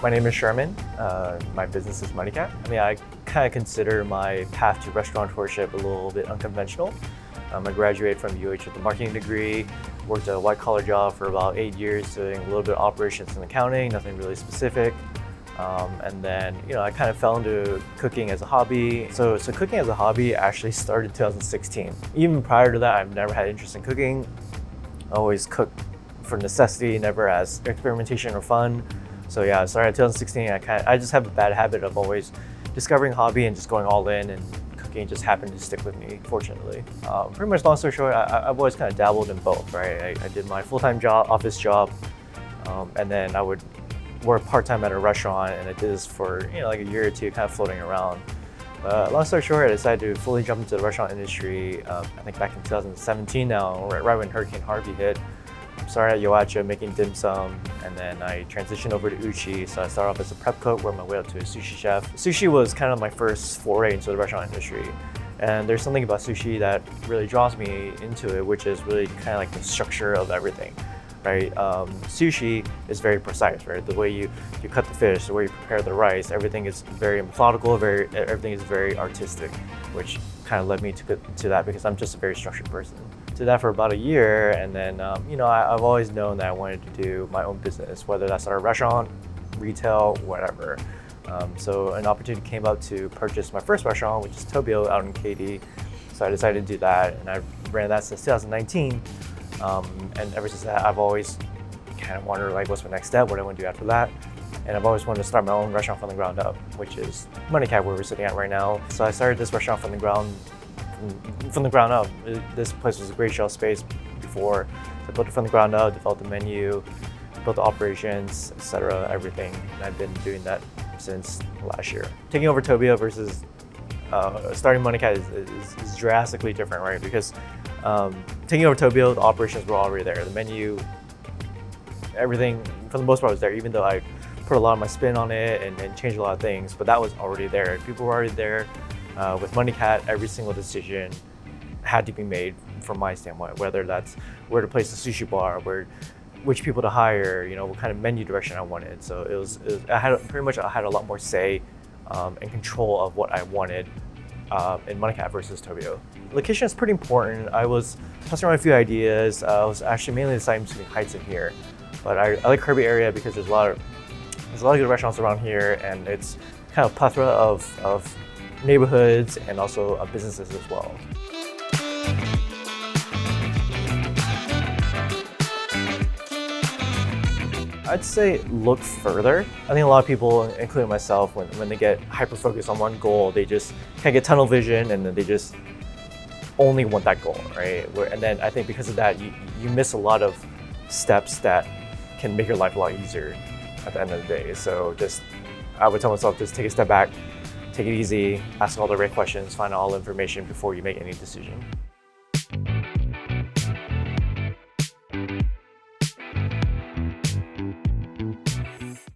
My name is Sherman. My business is MoneyCat. I kind of consider my path to restaurateurship a little bit unconventional. I graduated from UH with a marketing degree, worked a white-collar job for about 8 years doing a little bit of operations and accounting, nothing really specific. And then, I kind of fell into cooking as a hobby. So cooking as a hobby actually started in 2016. Even prior to that, I've never had interest in cooking. I always cooked for necessity, never as experimentation or fun. So yeah, I started in 2016. I just have a bad habit of always discovering a hobby and just going all in, and cooking just happened to stick with me, fortunately. Pretty much long story short, I've always kind of dabbled in both, right? I did my full-time job, office job, and then I would work part-time at a restaurant, and I did this for like a year or two, kind of floating around. Long story short, I decided to fully jump into the restaurant industry, I think back in 2017 now, right when Hurricane Harvey hit. I started at Yoacha making dim sum, and then I transitioned over to Uchi. So I started off as a prep cook, worked my way up to a sushi chef. Sushi was kind of my first foray into the restaurant industry. And there's something about sushi that really draws me into it, which is really kind of like the structure of everything, right? Sushi is very precise, right? The way you cut the fish, the way you prepare the rice, everything is very methodical, everything is very artistic, which kind of led me to that because I'm just a very structured person. Did that for about a year, and then I've always known that I wanted to do my own business, whether that's at a restaurant, retail, whatever. So an opportunity came up to purchase my first restaurant, which is Tobio out in Katy. So I decided to do that, and I ran that since 2019. And ever since that, I've always kind of wondered, like, what's my next step? What do I want to do after that? And I've always wanted to start my own restaurant from the ground up, which is MoneyCat, where we're sitting at right now. So I started this restaurant from the ground up. This place was a great shelf space before. So I built it from the ground up, developed the menu, built the operations, etc., everything. And I've been doing that since last year. Taking over Tobio versus starting MoneyCat is drastically different, right? Because taking over Tobio, the operations were already there. The menu, everything, for the most part, was there, even though I put a lot of my spin on it and changed a lot of things, but that was already there. People were already there. With MoneyCat, every single decision had to be made from my standpoint, whether that's where to place the sushi bar, which people to hire, what kind of menu direction I wanted. So I had a lot more say and control of what I wanted in MoneyCat versus Tobio. Location is pretty important. I was tossing around a few ideas. I was actually mainly deciding between Heights and here, but I like Kirby area because there's a lot of good restaurants around here, and it's kind of a plethora of neighborhoods and also businesses as well. I'd say look further. I think a lot of people, including myself, when they get hyper-focused on one goal, they just kind of get tunnel vision, and then they just only want that goal, right? And then I think because of that, you miss a lot of steps that can make your life a lot easier at the end of the day. So I would tell myself, just take a step back, take it easy, ask all the right questions, find out all the information before you make any decision.